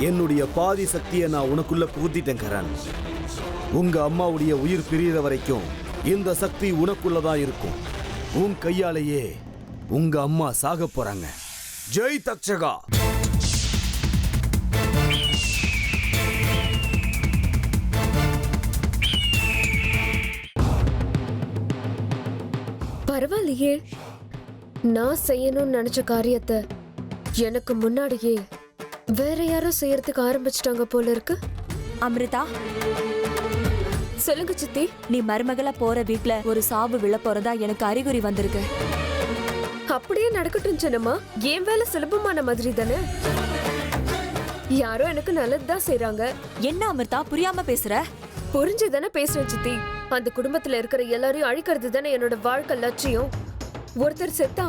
என்னுடைய பாதி சக்தியை நான் உனக்குள்ள புகுத்திட்டேன் கரண். உங்க அம்மாவுடைய உயிர் பிரியிற வரைக்கும் இந்த சக்தி உனக்குள்ளதான் இருக்கும். உன் கையாலேயே உங்க அம்மா சாக போறாங்க. ஜெய் தக்ஷகா. பரவாயில்லையே, நான் செய்யணும்னு நினைச்ச காரியத்தை எனக்கு முன்னாடியே வேற யாரோ செய்யறதுக்கு ஆரம்பிச்சிட்டாங்க போல இருக்கு. அமிர்தா, சொல்லுங்க சித்தி. நீ மருமகளா போற வீட்ல ஒரு சாவு விழ போறதா எனக்கு அறிகுறி வந்திருக்கு. அப்படியே நடக்கட்டும் சின்னம்மா. என் வேலை சுலபமான மாதிரி தானே. யாரோ எனக்கு நல்லதுதான் செய்யறாங்க. என்ன அமிர்தா புரியாம பேசுற? புரிஞ்சுதானே பேசுறேன் சித்தி. அந்த குடும்பத்துல இருக்கிற எல்லாரையும் அழிக்கிறது தானே என்னோட வாழ்க்கை லட்சியம். ஒருத்தர் செத்தா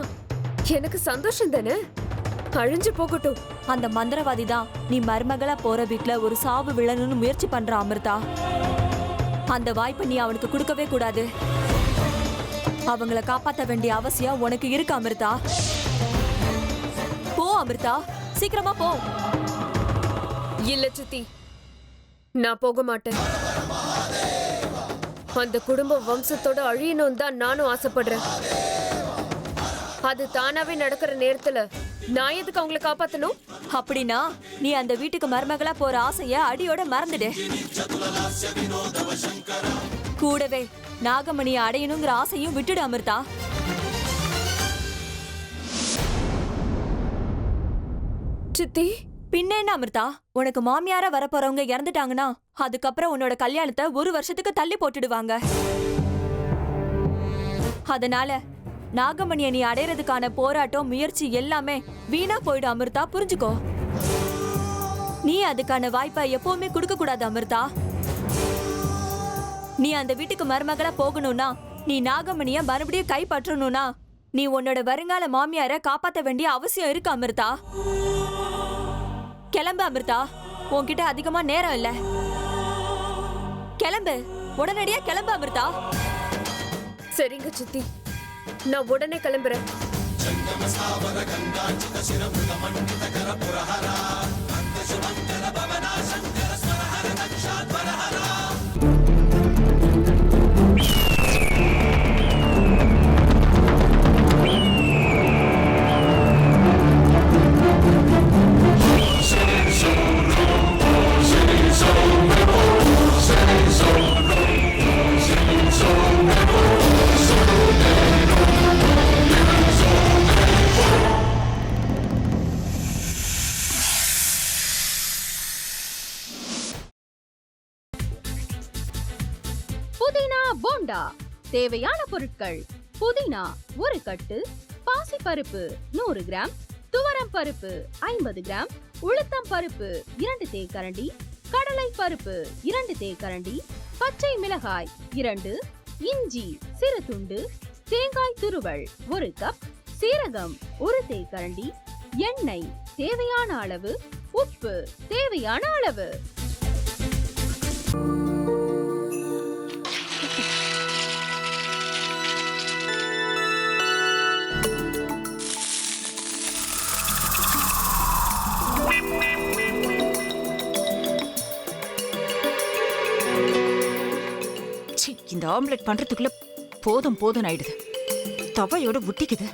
எனக்கு சந்தோஷம் தானே. அழிஞ்சு போகட்டும். அந்த மந்திரவாதி தான் நீ மருமகளா போற வீட்ல ஒரு சாவு விழணும்னு முயற்சி பண்ற அமிர்தா. அந்த வாய்ப்பை நீ அவனுக்கு கொடுக்கவே கூடாது. அவங்கள காப்பாற்ற வேண்டிய அவசியம் உனக்கு இருக்கு அமிர்தா. போ அமிர்தா, சீக்கிரமா போ. இல்ல சித்தி, நான் போக மாட்டேன். அந்த குடும்ப வம்சத்தோட அழியணும் தான் நானும் ஆசைப்படுறேன். அது தானாவே நடக்கிற நேரத்துல நான் எதுக்கு அவங்களை காப்பாத்தணும்? அப்படின்னா நீ அந்த வீட்டுக்கு மருமகளா போற ஆசைய அடியோட மறந்துடு. கூடவே நாகமணியை அடையணுங்கிற ஆசையும் விட்டுடு அமிர்தா. சித்தி, பின்ன என்ன அமிர்தா, உனக்கு மாமியாரா வரப்போறவங்க இறந்துட்டாங்கன்னா அதுக்கப்புறம் உன்னோட கல்யாணத்தை 1 வருஷத்துக்கு தள்ளி போட்டுடுவாங்க. அதனால நாகமணியை நீ அடையறதுக்கான போராட்டம் முயற்சி எல்லாமே வீணா போயிடும் அமிர்தா, புரிஞ்சுக்கோ. நீ அதுக்கான வாய்ப்பை எப்பவுமே கொடுக்க கூடாது அமிர்தா. நீ அந்த வீட்டுக்கு மருமகளா போகணும்னா, நீ நாகமணிய மறுபடியும் கைப்பற்றணும்னா, நீ உன்னோட வருங்கால மாமியார காப்பாற்ற வேண்டிய அவசியம் இருக்கு அமிர்தா. கிளம்பு அமிர்தா, உன்கிட்ட அதிகமா நேரம் இல்ல. கிளம்பு, உடனடியா கிளம்பு அமிர்தா. சரிங்க சித்தி, நான் உடனே கிளம்புறேன். புதினா போண்டா. தேவையான பொருட்கள்: புதினா 1 கட்டு, பாசிப்பருப்பு 100 கிராம், துவரம் பருப்பு 50 கிராம், உளுத்தம் பருப்பு 2 தேக்கரண்டி, கடலை பருப்பு 2 தேக்கரண்டி, பச்சை மிளகாய் 2, இஞ்சி சிறு துண்டு, தேங்காய் துருவல் 1 கப், சீரகம் 1 தேக்கரண்டி, எண்ணெய் தேவையான அளவு, உப்பு தேவையான அளவு. இந்த ஆம்லெட் பண்றதுக்குள்ள போதும் போதும் ஆயிடுது. தவையோட ஒட்டிக்குது.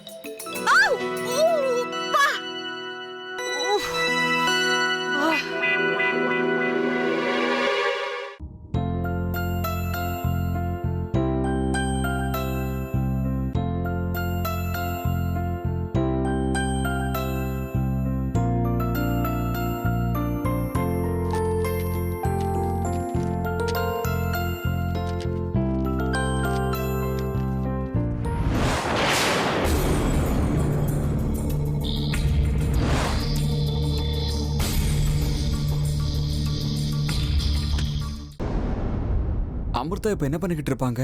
அமிர்தா இப்ப என்ன பண்ணிக்கிட்டு இருப்பாங்க?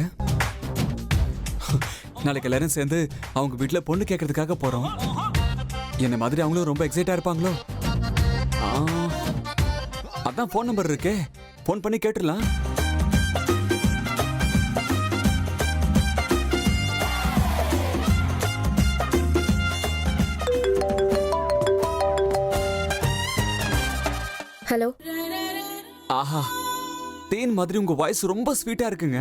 நாளைக்கு எல்லாரும் சேர்ந்து அவங்க வீட்டுல பொண்ணு கேட்கறதுக்காக போறோம். என்ன மாதிரி அவங்களும் ரொம்ப எக்ஸைட்டா இருப்பாங்களோ? அதான் போன் நம்பர் இருக்கே, போன் பண்ணி கேட்டுடலாம். ஹலோ. ஆஹா, தேன் மாதிரி உங்க வாய்ஸ் ரொம்ப ஸ்வீட்டா இருக்குங்க.